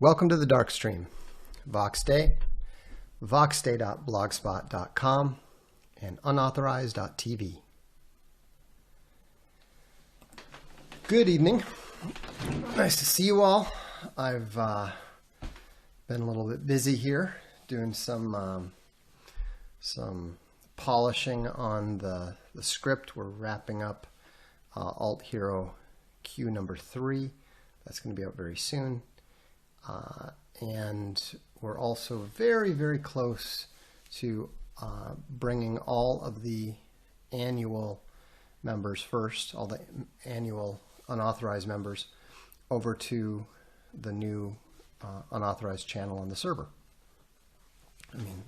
Welcome to the Darkstream. Voxday, voxday.blogspot.com, and unauthorized.tv. Good evening. Nice to see you all. I've been a little bit busy here doing some polishing on the script. We're wrapping up Alt Hero Q number 3. That's going to be out very soon. And we're also very, very close to bringing all of the annual members first, all the annual unauthorized members, over to the new unauthorized channel on the server.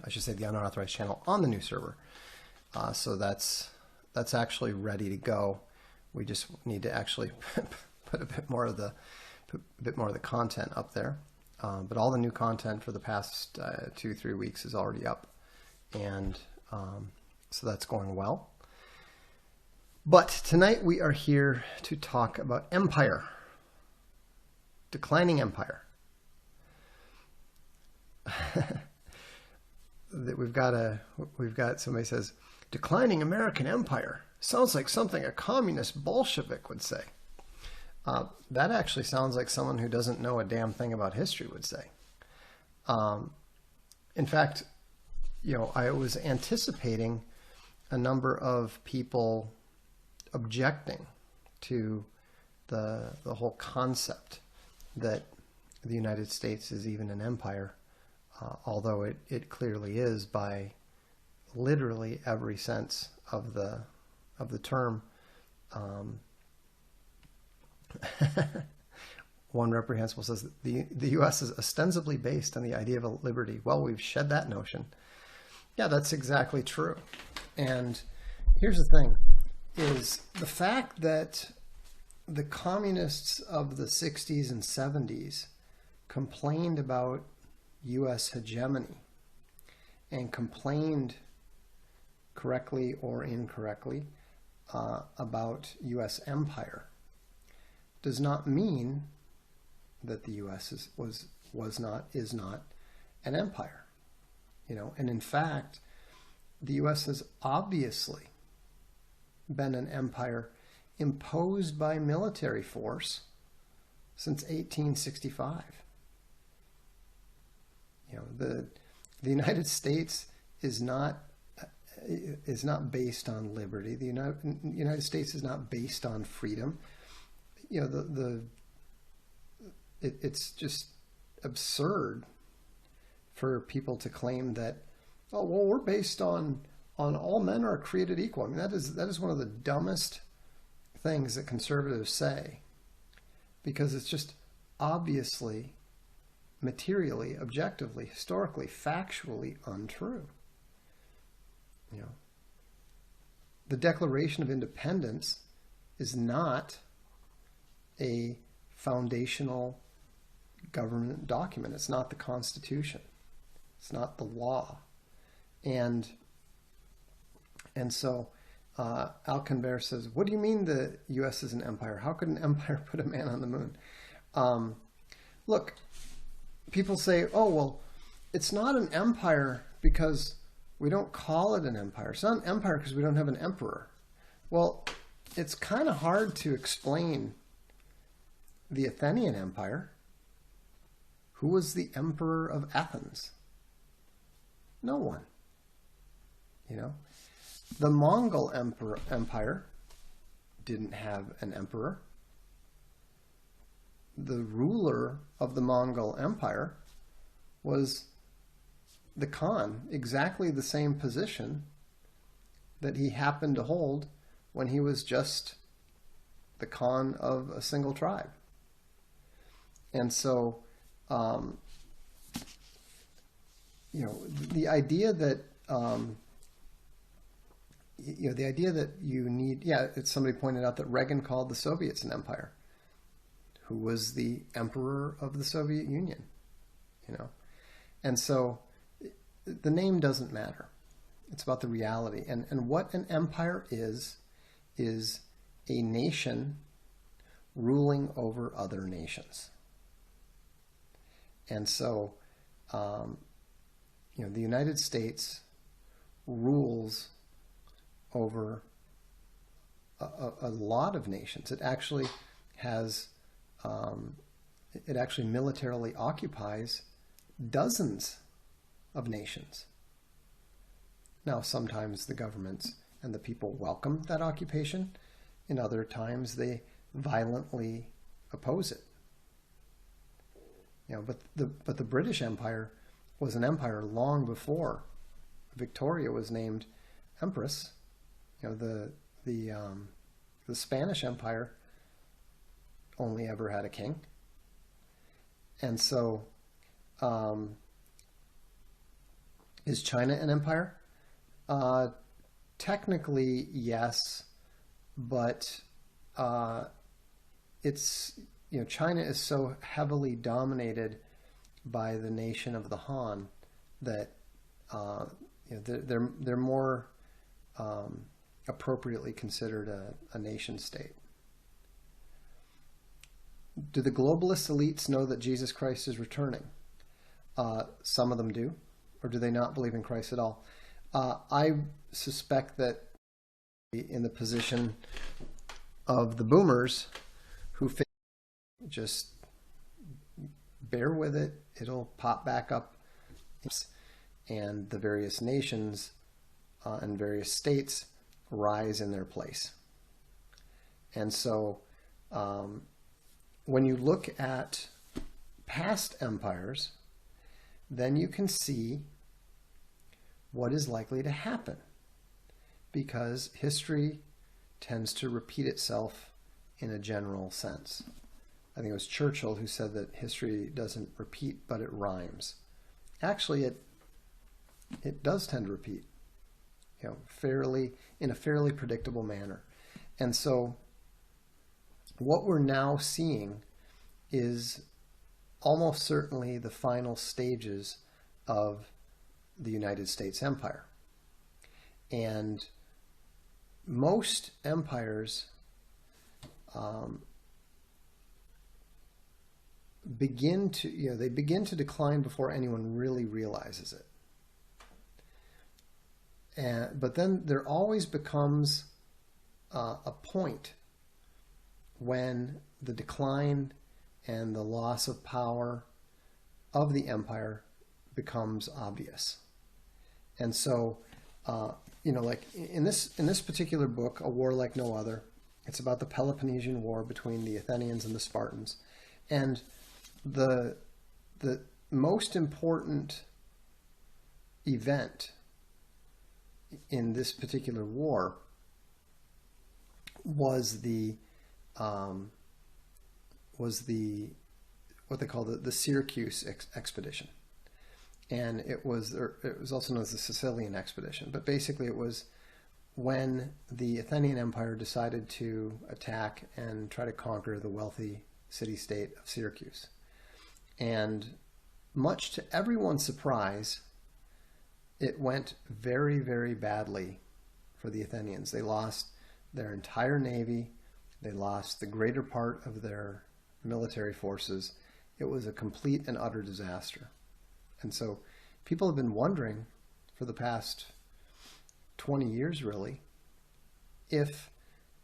I should say the unauthorized channel on the new server. So that's actually ready to go. We just need to actually put a bit more of the content up there. But all the new content for the past 2-3 weeks is already up, and so that's going well. But tonight we are here to talk about empire, declining empire. We've got somebody says, declining American empire sounds like something a communist Bolshevik would say. That actually sounds like someone who doesn't know a damn thing about history would say. In fact, I was anticipating a number of people objecting to the whole concept that the United States is even an empire, although it clearly is by literally every sense of the term. One reprehensible says that the U.S. is ostensibly based on the idea of a liberty. Well, we've shed that notion. Yeah, that's exactly true. And here's the thing, is the fact that the communists of the 60s and 70s complained about U.S. hegemony and complained correctly or incorrectly about U.S. empire does not mean that the U.S. is not an empire, and in fact, the U.S. has obviously been an empire imposed by military force since 1865. The United States is not based on liberty. The United States is not based on freedom. It's just absurd for people to claim that, oh, well, we're based on all men are created equal. That is one of the dumbest things that conservatives say, because it's just obviously, materially, objectively, historically, factually untrue. The Declaration of Independence is not a foundational government document. It's not the Constitution. It's not the law. And so Alconver says, what do you mean the U.S. is an empire? How could an empire put a man on the moon? Look, people say, oh, well, it's not an empire because we don't call it an empire. It's not an empire because we don't have an emperor. Well, it's kind of hard to explain the Athenian Empire. Who was the emperor of Athens? No one. The Mongol Empire didn't have an emperor. The ruler of the Mongol Empire was the Khan, exactly the same position that he happened to hold when he was just the Khan of a single tribe. And so, the idea that you need, somebody pointed out that Reagan called the Soviets an empire. Who was the emperor of the Soviet Union? And so the name doesn't matter. It's about the reality. And what an empire is a nation ruling over other nations. And so, the United States rules over a lot of nations. It actually has, it actually militarily occupies dozens of nations. Now, sometimes the governments and the people welcome that occupation. In other times, they violently oppose it. But the British Empire was an empire long before Victoria was named Empress. The Spanish Empire only ever had a king. And so, is China an empire? Technically, yes, but it's, China is so heavily dominated by the nation of the Han that they're more appropriately considered a nation state. Do the globalist elites know that Jesus Christ is returning? Some of them do. Or do they not believe in Christ at all? I suspect that in the position of the boomers who just bear with it, it'll pop back up, and the various nations and various states rise in their place. And so when you look at past empires, then you can see what is likely to happen, because history tends to repeat itself in a general sense. I think it was Churchill who said that history doesn't repeat, but it rhymes. Actually, it does tend to repeat, in a fairly predictable manner. And so what we're now seeing is almost certainly the final stages of the United States Empire. And most empires begin to decline before anyone really realizes it. But then there always becomes a point when the decline and the loss of power of the empire becomes obvious. And so, like in this particular book, A War Like No Other, it's about the Peloponnesian War between the Athenians and the Spartans. And the most important event in this particular war was what they call the Syracuse expedition. And it was also known as the Sicilian expedition. But basically it was when the Athenian Empire decided to attack and try to conquer the wealthy city-state of Syracuse. And much to everyone's surprise, it went very, very badly for the Athenians. They lost their entire navy. They lost the greater part of their military forces. It was a complete and utter disaster. And so people have been wondering for the past 20 years, really, if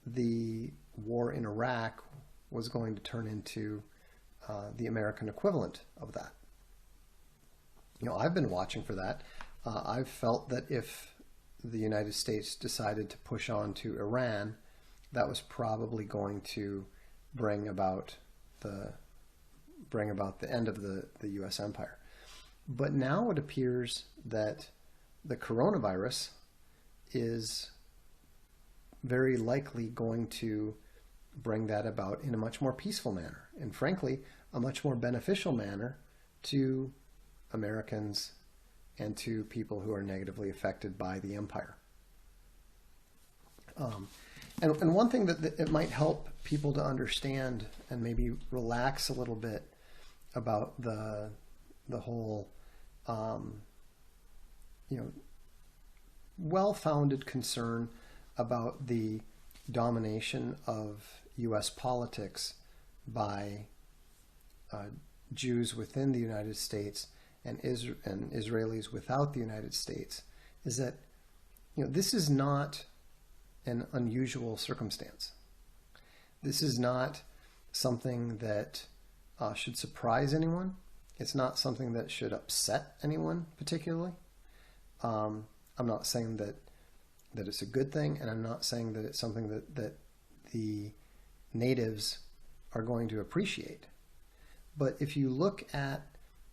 the war in Iraq was going to turn into the American equivalent of that. I've been watching for that. I've felt that if the United States decided to push on to Iran, that was probably going to bring about the end of the U.S. empire. But now it appears that the coronavirus is very likely going to bring that about in a much more peaceful manner, and frankly, a much more beneficial manner to Americans and to people who are negatively affected by the empire. And one thing that it might help people to understand and maybe relax a little bit about the whole well-founded concern about the domination of U.S. politics by Jews within the United States and Israelis without the United States is that, this is not an unusual circumstance. This is not something that should surprise anyone. It's not something that should upset anyone particularly. I'm not saying that it's a good thing, and I'm not saying that it's something that the natives are going to appreciate. But if you look at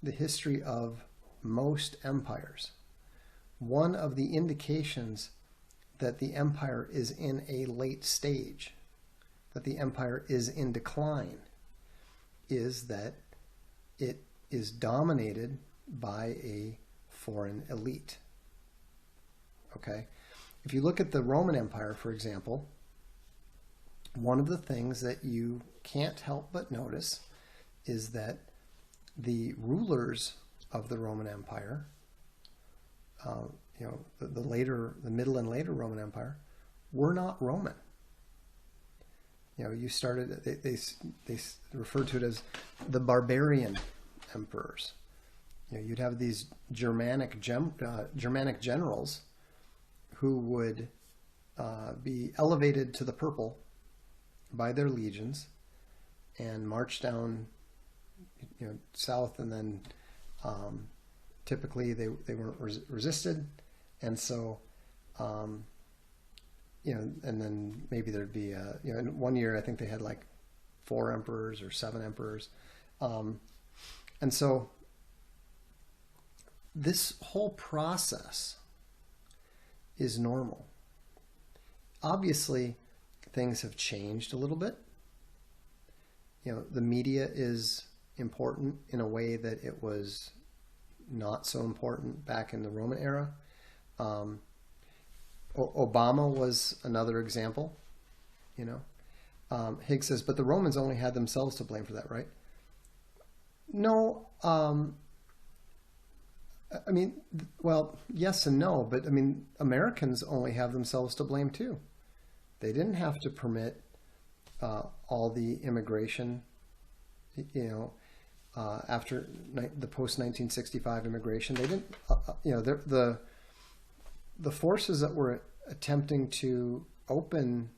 the history of most empires, one of the indications that the empire is in a late stage, that the empire is in decline, is that it is dominated by a foreign elite. Okay? If you look at the Roman Empire, for example, one of the things that you can't help but notice is that the rulers of the Roman Empire, the middle and later Roman Empire, were not Roman. You started, they referred to it as the barbarian emperors. You'd have these Germanic generals who would be elevated to the purple by their legions and march down, south, and then typically they weren't resisted, and so and then maybe there'd be in one year I think they had like 4 emperors or 7 emperors, and so this whole process is normal. Obviously, things have changed a little bit. The media is important in a way that it was not so important back in the Roman era. Obama was another example. Higgs says, but the Romans only had themselves to blame for that, right? No. Well, yes and no, but Americans only have themselves to blame too. They didn't have to permit all the immigration, after the post-1965 immigration. They didn't, the forces that were attempting to open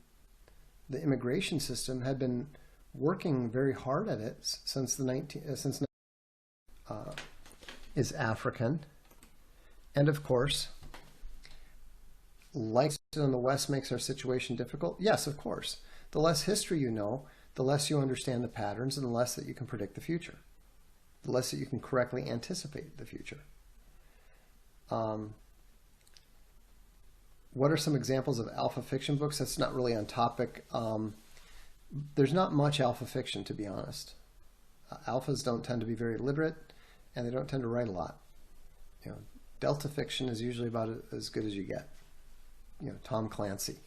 the immigration system had been working very hard at it since is African. And of course, like in the West makes our situation difficult. Yes, of course. The less history you know, the less you understand the patterns, and the less that you can predict the future. The less that you can correctly anticipate the future. What are some examples of alpha fiction books? That's not really on topic. There's not much alpha fiction, to be honest. Alphas don't tend to be very literate, and they don't tend to write a lot. Delta fiction is usually about as good as you get. Tom Clancy,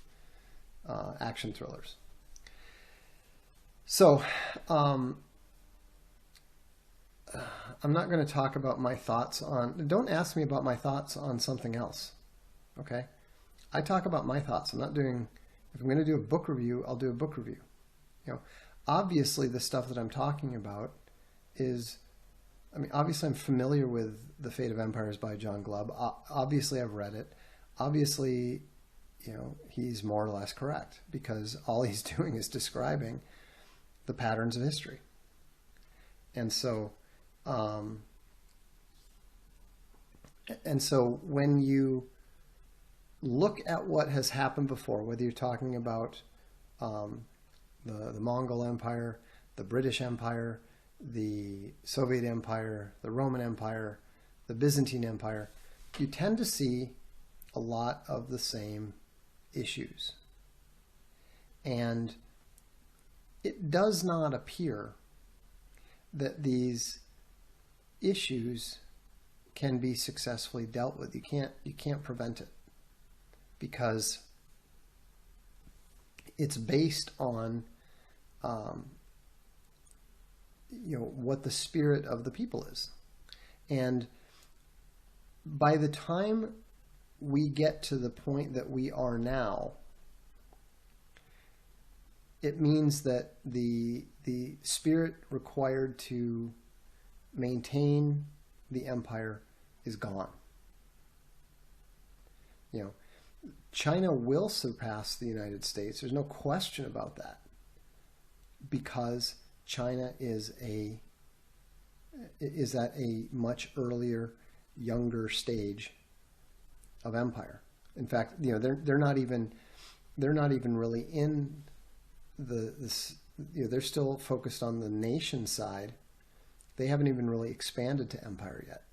action thrillers. So, I'm not going to talk about my thoughts on, don't ask me about my thoughts on something else, okay? I talk about my thoughts. I'm not doing, if I'm going to do a book review, I'll do a book review. Obviously the stuff that I'm talking about is, obviously I'm familiar with The Fate of Empires by John Glubb. Obviously I've read it. Obviously, he's more or less correct, because all he's doing is describing the patterns of history. And so, when you look at what has happened before, whether you're talking about the Mongol Empire, the British Empire, the Soviet Empire, the Roman Empire, the Byzantine Empire, you tend to see a lot of the same issues. And it does not appear that these issues can be successfully dealt with. You can't prevent it, because it's based on what the spirit of the people is. And by the time we get to the point that we are now, it means that the spirit required to maintain the empire is gone. You know, China will surpass the United States. There's no question about that, because China is at a much earlier, younger stage of empire. In fact, you know, they're not even really in this. You know, they're still focused on the nation side. They haven't even really expanded to empire yet.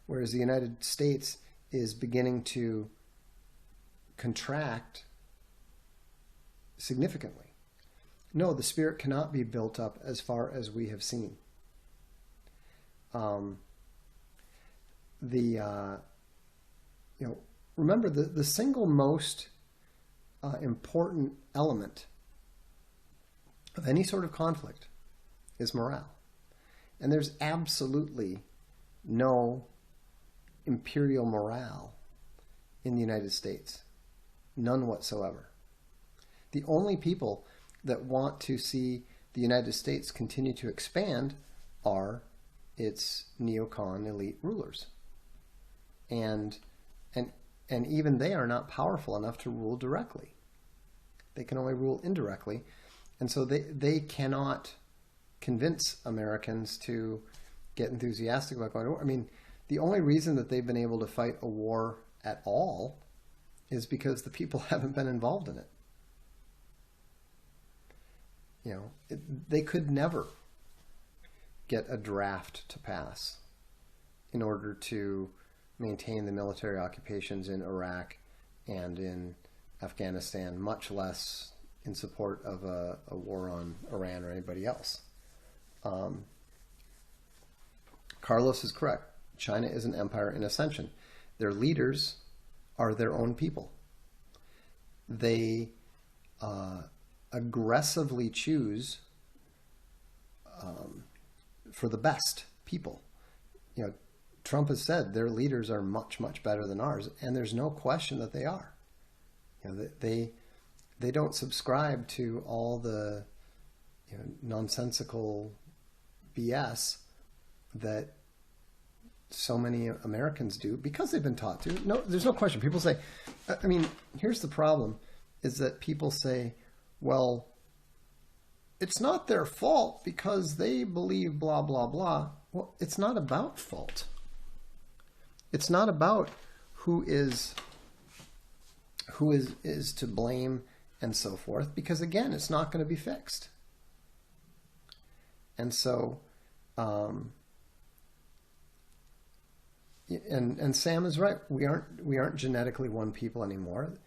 Whereas the United States is beginning to contract significantly. No, the spirit cannot be built up as far as we have seen. You know, remember the single most important element of any sort of conflict is morale. And there's absolutely no imperial morale in the United States. None whatsoever. The only people that want to see the United States continue to expand are its neocon elite rulers. And even they are not powerful enough to rule directly. They can only rule indirectly. And so they cannot convince Americans to get enthusiastic about going to war. I mean, the only reason that they've been able to fight a war at all is because the people haven't been involved in it. You know, they could never get a draft to pass in order to maintain the military occupations in Iraq and in Afghanistan, much less in support of a war on Iran or anybody else. Carlos is correct. China is an empire in ascension. Their leaders are their own people. They aggressively choose for the best people. You know, Trump has said their leaders are much, much better than ours, and there's no question that they are. You know, they don't subscribe to all the, you know, nonsensical BS that so many Americans do because they've been taught to. No, there's no question. People say, I mean, here's the problem, is that people say, well, it's not their fault because they believe blah, blah, blah. Well, it's not about fault. It's not about who is to blame and so forth, because again, it's not going to be fixed. And so, and Sam is right. We aren't genetically one people anymore.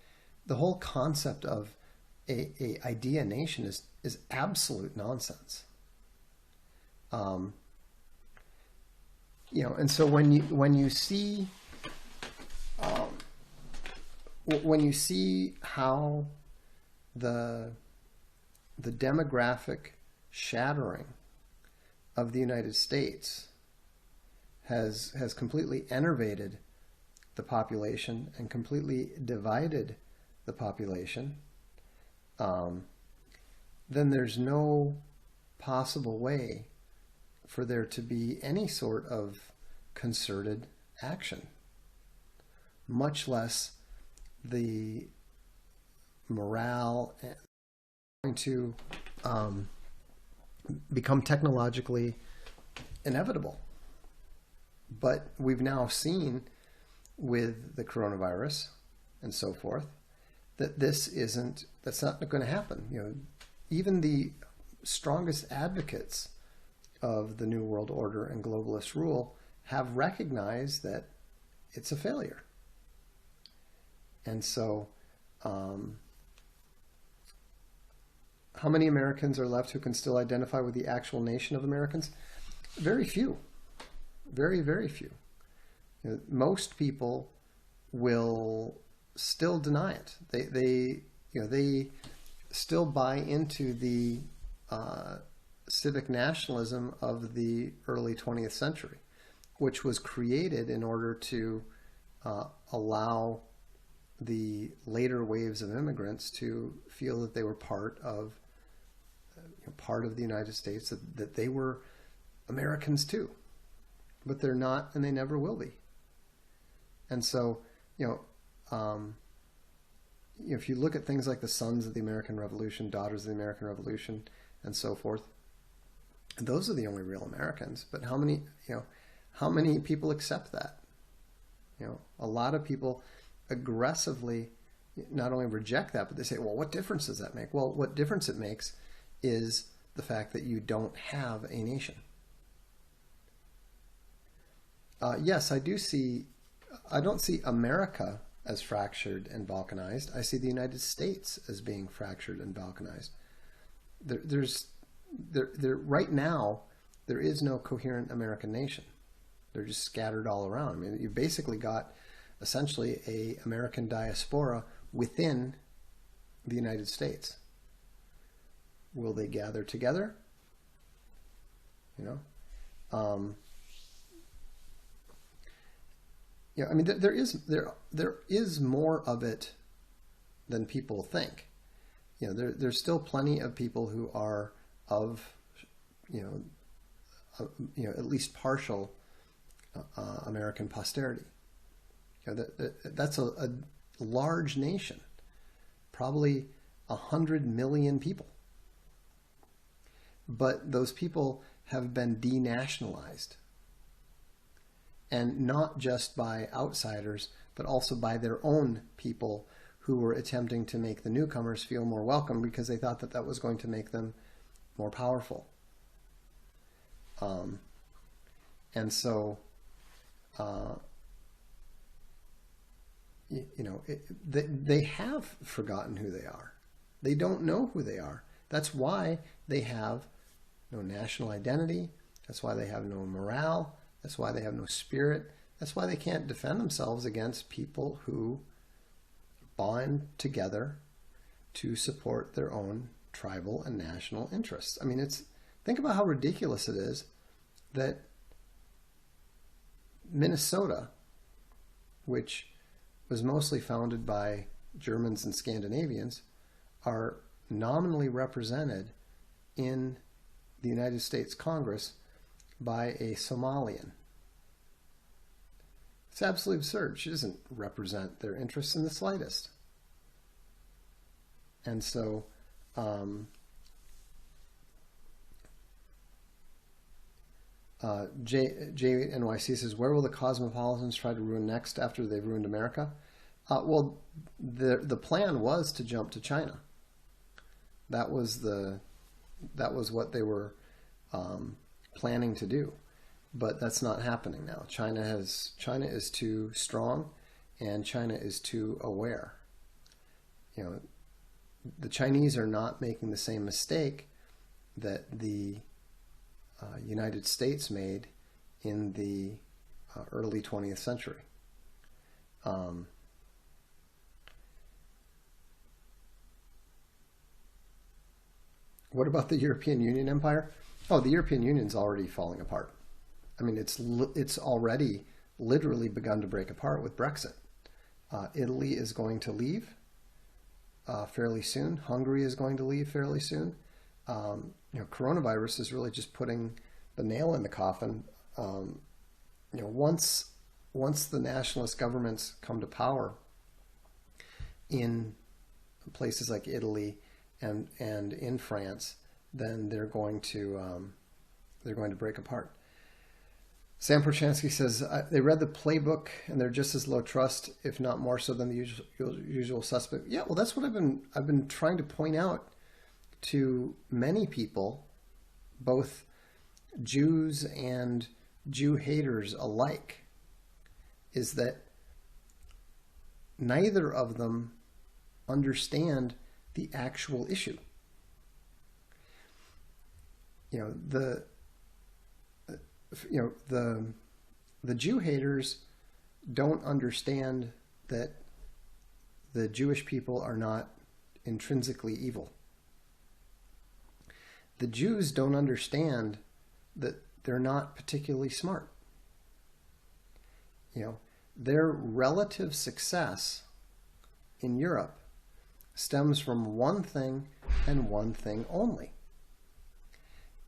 The whole concept of a idea nation is absolute nonsense. You know, and so when you see how the demographic shattering of the United States has completely enervated the population and completely divided the population, then there's no possible way for there to be any sort of concerted action, much less the morale going to become technologically inevitable. But we've now seen with the coronavirus and so forth that that's not going to happen. You know, even the strongest advocates of the New World Order and globalist rule have recognized that it's a failure. And so, how many Americans are left who can still identify with the actual nation of Americans? Very few. Very, very few. You know, most people will still deny it. They still buy into the civic nationalism of the early 20th century, which was created in order to allow the later waves of immigrants to feel that they were part of the United States, that they were Americans too, but they're not, and they never will be. And so, if you look at things like the sons of the American Revolution, daughters of the American Revolution, and so forth, those are the only real Americans. But how many people accept that? A lot of people aggressively not only reject that, but they say, well, what difference does that make? Well, what difference it makes is the fact that you don't have a nation. Yes, I don't see America as fractured and balkanized. I see the United States as being fractured and balkanized. Right now, there is no coherent American nation. They're just scattered all around. I mean, you've basically got essentially a American diaspora within the United States. Will they gather together? I mean, there is more of it than people think. There's still plenty of people who are of, at least partial American posterity. That's a large nation, probably 100 million people. But those people have been denationalized. And not just by outsiders, but also by their own people who were attempting to make the newcomers feel more welcome because they thought that that was going to make them more powerful. And so, they have forgotten who they are. They don't know who they are. That's why they have no national identity. That's why they have no morale. That's why they have no spirit. That's why they can't defend themselves against people who bond together to support their own tribal and national interests. I mean, think about how ridiculous it is that Minnesota, which was mostly founded by Germans and Scandinavians, are nominally represented in the United States Congress by a Somalian. It's absolutely absurd. She doesn't represent their interests in the slightest. And so, JNYC says, where will the cosmopolitans try to ruin next after they've ruined America? Well, the plan was to jump to China. That was what they were planning to do, but that's not happening now. China is too strong, and China is too aware. The Chinese are not making the same mistake that the United States made in the early 20th century. What about the European Union empire? Oh, the European Union's already falling apart. I mean, it's already literally begun to break apart with Brexit. Italy is going to leave fairly soon. Hungary is going to leave fairly soon. Coronavirus is really just putting the nail in the coffin. Once the nationalist governments come to power in places like Italy and in France, then they're going to break apart. Sam Prochansky says they read the playbook and they're just as low trust, if not more so, than the usual suspect. Yeah, well, that's what I've been trying to point out to many people, both Jews and Jew haters alike, is that neither of them understand the actual issue. The Jew haters don't understand that the Jewish people are not intrinsically evil. The Jews don't understand that they're not particularly smart. Their relative success in Europe stems from one thing and one thing only.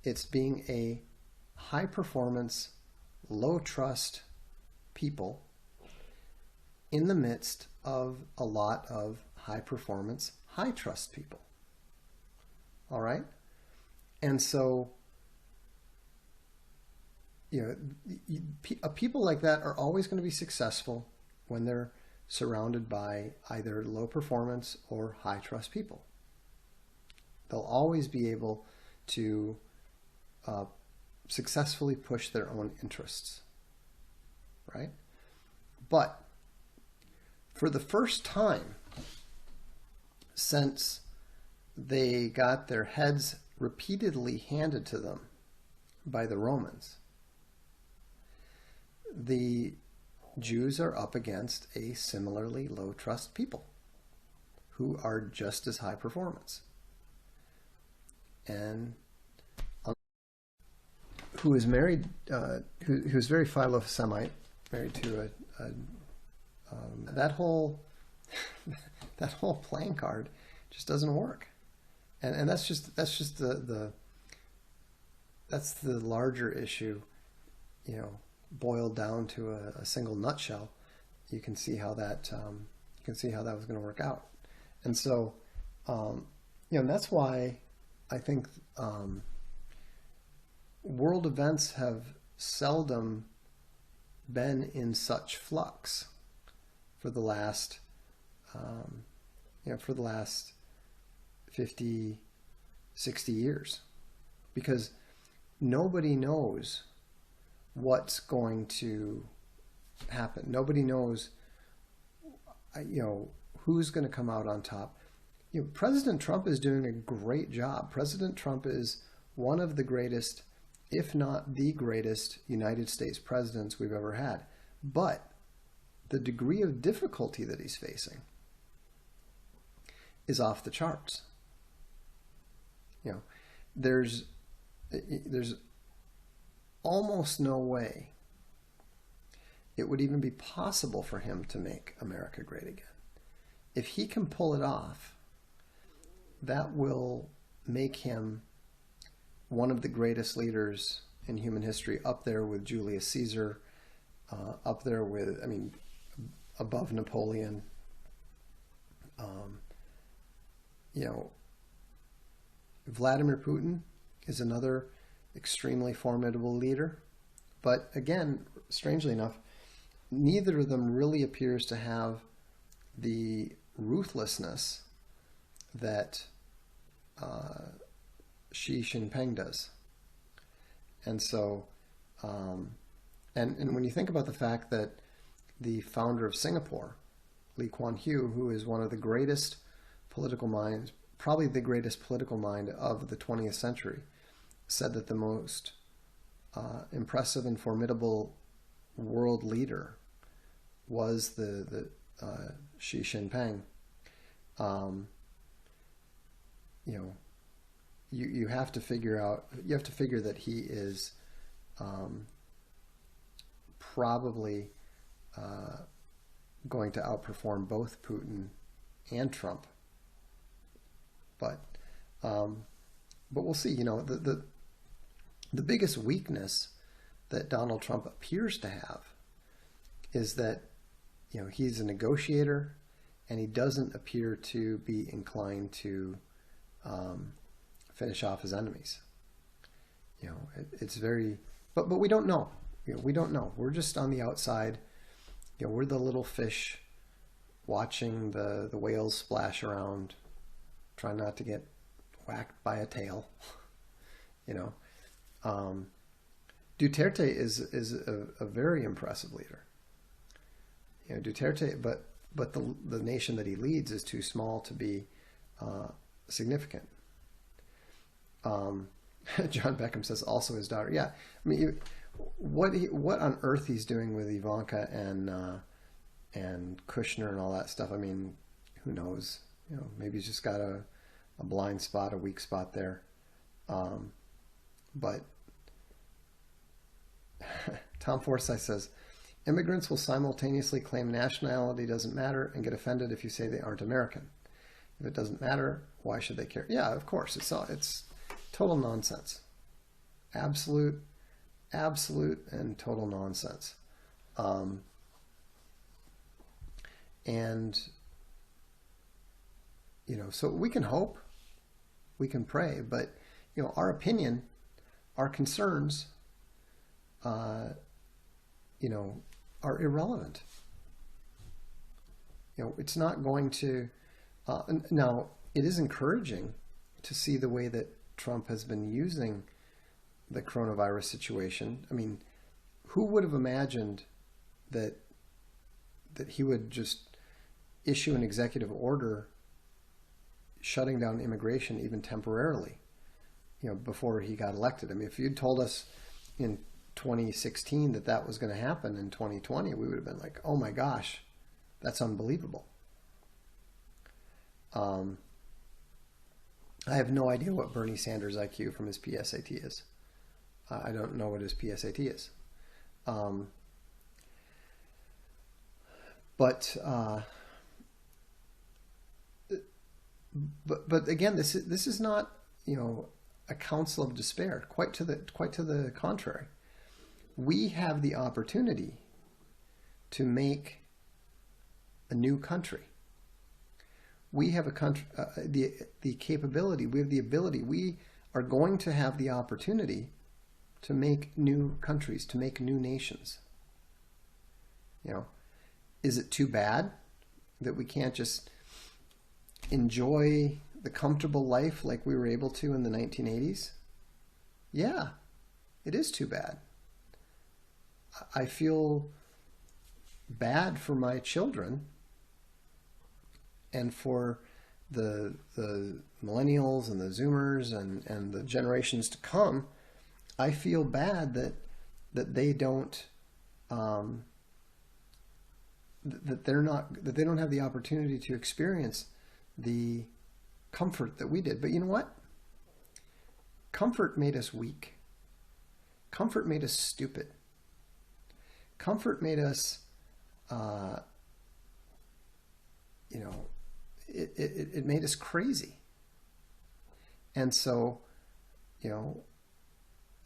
It's being a high performance, low trust people in the midst of a lot of high performance, high trust people. All right? And so, people like that are always going to be successful when they're surrounded by either low performance or high trust people. They'll always be able to successfully push their own interests, right? But for the first time since they got their heads repeatedly handed to them by the Romans, the Jews are up against a similarly low trust people who are just as high performance and who is married, who's very Philo-Semite, married to that whole playing card just doesn't work, and that's the larger issue, boiled down to a single nutshell. You can see how that was going to work out, and so and that's why I think world events have seldom been in such flux for the last 50, 60 years, because nobody knows what's going to happen. Nobody knows, who's going to come out on top. President Trump is doing a great job. President Trump is one of the greatest, if not the greatest, United States presidents we've ever had. But the degree of difficulty that he's facing is off the charts. There's almost no way it would even be possible for him to make America great again. If he can pull it off, that will make him one of the greatest leaders in human history, up there with Julius Caesar, up there with, above Napoleon. Vladimir Putin is another extremely formidable leader. But again, strangely enough, neither of them really appears to have the ruthlessness that Xi Jinping does. And so, and when you think about the fact that the founder of Singapore, Lee Kuan Yew, who is one of the greatest political minds, probably the greatest political mind of the 20th century, said that the most impressive and formidable world leader was the Xi Jinping. You have to figure that he is probably going to outperform both Putin and Trump. But we'll see. The biggest weakness that Donald Trump appears to have is that he's a negotiator, and he doesn't appear to be inclined to finish off his enemies. It's very, but we don't know. We don't know. We're just on the outside. We're the little fish watching the whales splash around, trying not to get whacked by a tail. Duterte is a very impressive leader. Duterte, but the nation that he leads is too small to be significant. John Beckham says also his daughter. Yeah, what on earth he's doing with Ivanka and Kushner and all that stuff. Who knows? Maybe he's just got a blind spot, a weak spot there. But Tom Forsyth says, immigrants will simultaneously claim nationality doesn't matter and get offended if you say they aren't American. If it doesn't matter, why should they care? Yeah, of course. It's total nonsense. Absolute absolute and total nonsense. And, so we can hope, we can pray, but, our opinion, our concerns, are irrelevant. It's not going to, now it is encouraging to see the way that Trump has been using the coronavirus situation. I mean, who would have imagined that he would just issue an executive order shutting down immigration even temporarily, before he got elected? I mean, if you'd told us in 2016 that was going to happen in 2020, we would have been like, oh my gosh, that's unbelievable. I have no idea what Bernie Sanders' IQ from his PSAT is. I don't know what his PSAT is. But again, this is not, a counsel of despair. Quite to the contrary. We have the opportunity to make a new country. We have a country, the capability. We have the ability. We are going to have the opportunity to make new countries, to make new nations. Is it too bad that we can't just enjoy the comfortable life like we were able to in the 1980s? Yeah, it is too bad. I feel bad for my children and for the millennials and the Zoomers and the generations to come. I feel bad that they don't that they don't have the opportunity to experience the comfort that we did. But you know what? Comfort made us weak. Comfort made us stupid. Comfort made us, it made us crazy. And so,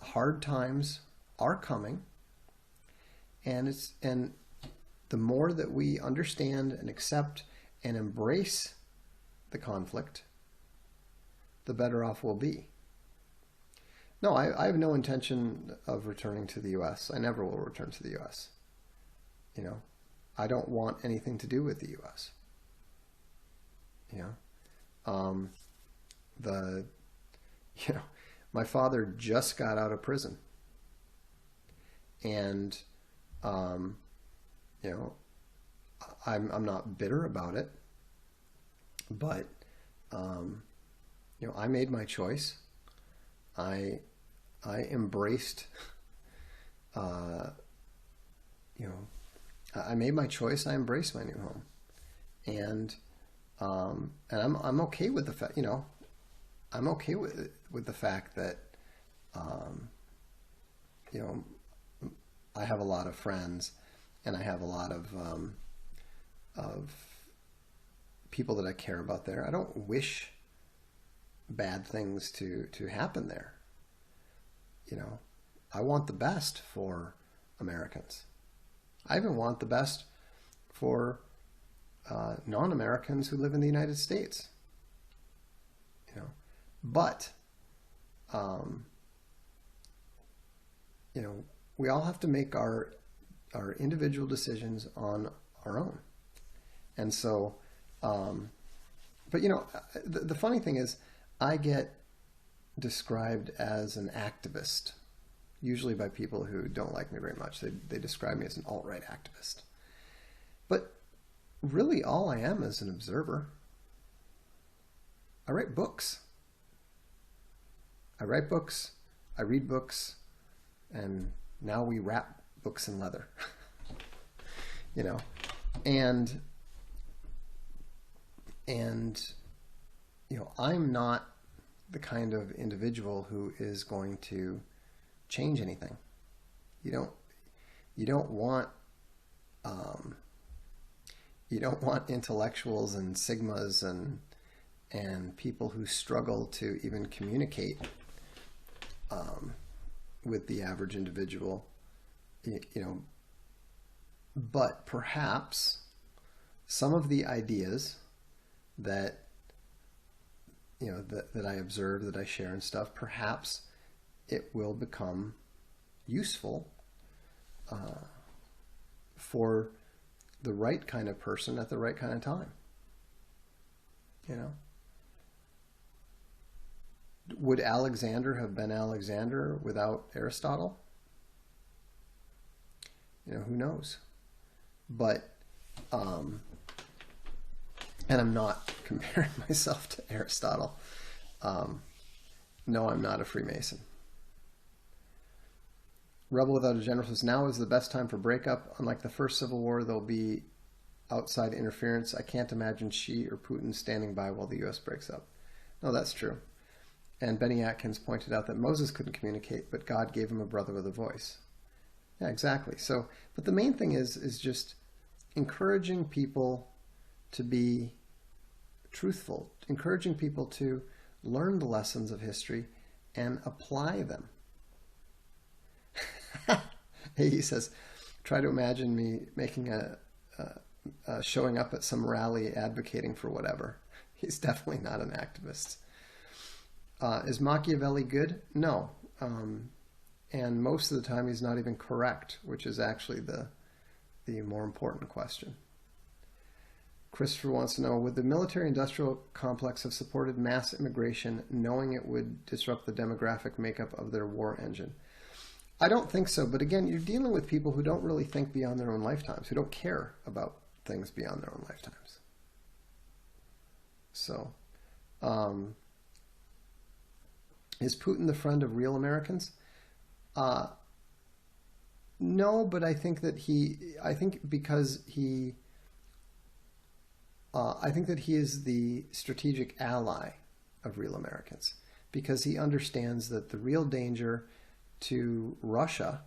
hard times are coming, and the more that we understand and accept and embrace the conflict, the better off we'll be. No, I have no intention of returning to the U.S. I never will return to the U.S. I don't want anything to do with the U.S. My father just got out of prison, and I'm not bitter about it, but I made my choice. I embraced, I made my choice. I embraced my new home, and I'm okay with the fact, I'm okay with the fact that, I have a lot of friends, and I have a lot of people that I care about there. I don't wish bad things to happen there. I want the best for Americans. I even want the best for non-Americans who live in the United States. But we all have to make our individual decisions on our own. And so, but the funny thing is, I get described as an activist, usually by people who don't like me very much. They describe me as an alt-right activist. But really all I am is an observer. I write books. I read books, and now we wrap books in leather. And I'm not the kind of individual who is going to change anything. You don't want intellectuals and sigmas and people who struggle to even communicate with the average individual, but perhaps some of the ideas that that I observe, that I share and stuff, perhaps it will become useful for the right kind of person at the right kind of time. Would Alexander have been Alexander without Aristotle? Who knows? But, and I'm not comparing myself to Aristotle. No, I'm not a Freemason. Rebel Without a General says, now is the best time for breakup. Unlike the first Civil War, there'll be outside interference. I can't imagine Xi or Putin standing by while the U.S. breaks up. No, that's true. And Benny Atkins pointed out that Moses couldn't communicate, but God gave him a brother with a voice. Yeah, exactly. So, but the main thing is just encouraging people to be truthful, encouraging people to learn the lessons of history and apply them. He says, try to imagine me making showing up at some rally advocating for whatever. He's definitely not an activist. Is Machiavelli good? No. And most of the time he's not even correct, which is actually the more important question. Christopher wants to know, would the military-industrial complex have supported mass immigration knowing it would disrupt the demographic makeup of their war engine? I don't think so, but again, you're dealing with people who don't really think beyond their own lifetimes, who don't care about things beyond their own lifetimes. So, is Putin the friend of real Americans? No, but I think that I think that he is the strategic ally of real Americans, because he understands that the real danger to Russia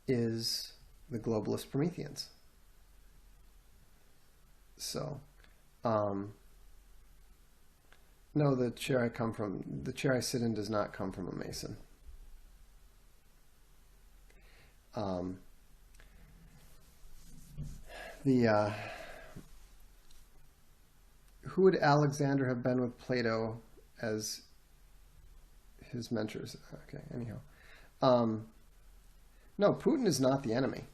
is the globalist Prometheans. So, no, the chair I sit in does not come from a Mason. Who would Alexander have been with Plato as his mentors? Okay, anyhow. No, Putin is not the enemy.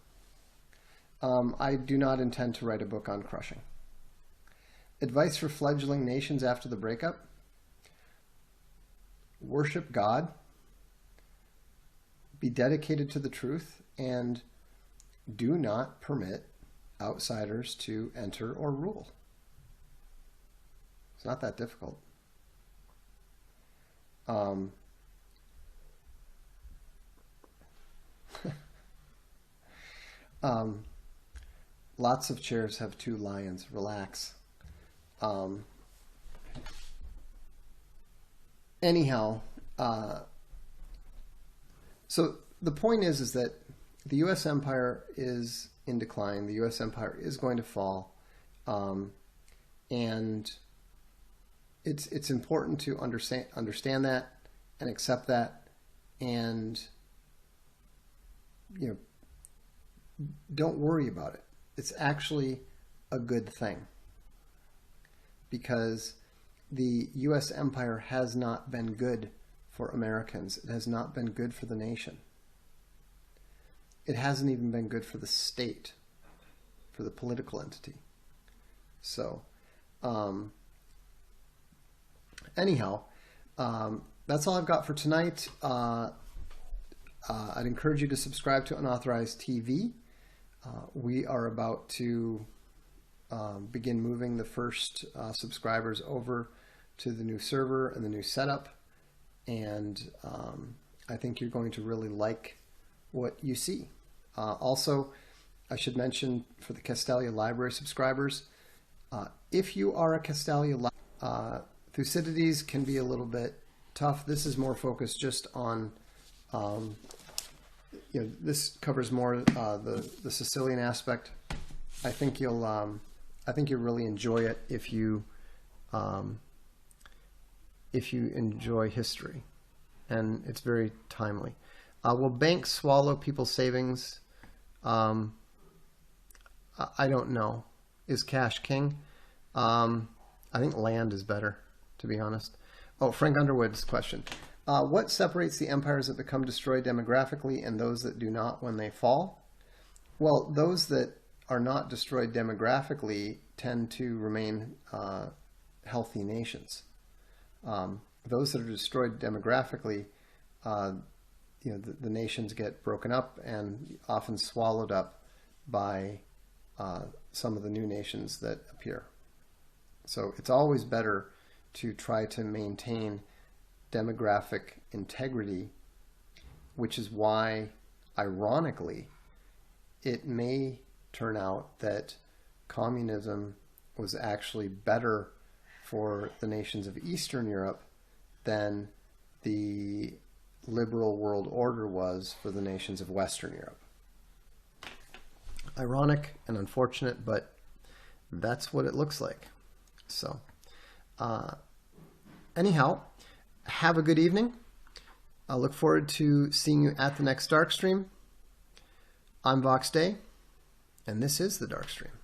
I do not intend to write a book on crushing. Advice for fledgling nations after the breakup: worship God, be dedicated to the truth, and do not permit outsiders to enter or rule. It's not that difficult. Lots of chairs have two lions. Relax. Anyhow, so the point is that the U.S. empire is in decline. The U.S. empire is going to fall, and it's important to understand that and accept that, and don't worry about it. It's actually a good thing, because the U.S. empire has not been good for Americans. It has not been good for the nation. It hasn't even been good for the state, for the political entity. So, anyhow, that's all I've got for tonight. I'd encourage you to subscribe to Unauthorized TV. We are about to begin moving the first subscribers over to the new server and the new setup, and I think you're going to really like what you see. Also, I should mention for the Castalia Library subscribers, if you are a Castalia Thucydides can be a little bit tough. This is more focused just on this covers more the Sicilian aspect. I think you'll really enjoy it if you enjoy history, and it's very timely. Will banks swallow people's savings? I don't know. Is cash king? I think land is better, to be honest. Oh, Frank Underwood's question. What separates the empires that become destroyed demographically and those that do not when they fall? Well, those that are not destroyed demographically tend to remain healthy nations. Those that are destroyed demographically, the nations get broken up and often swallowed up by some of the new nations that appear. So it's always better to try to maintain demographic integrity, which is why, ironically, it may turn out that communism was actually better for the nations of Eastern Europe than the liberal world order was for the nations of Western Europe. Ironic and unfortunate, but that's what it looks like. So, anyhow, have a good evening. I look forward to seeing you at the next Darkstream. I'm Voxday, and this is the Darkstream.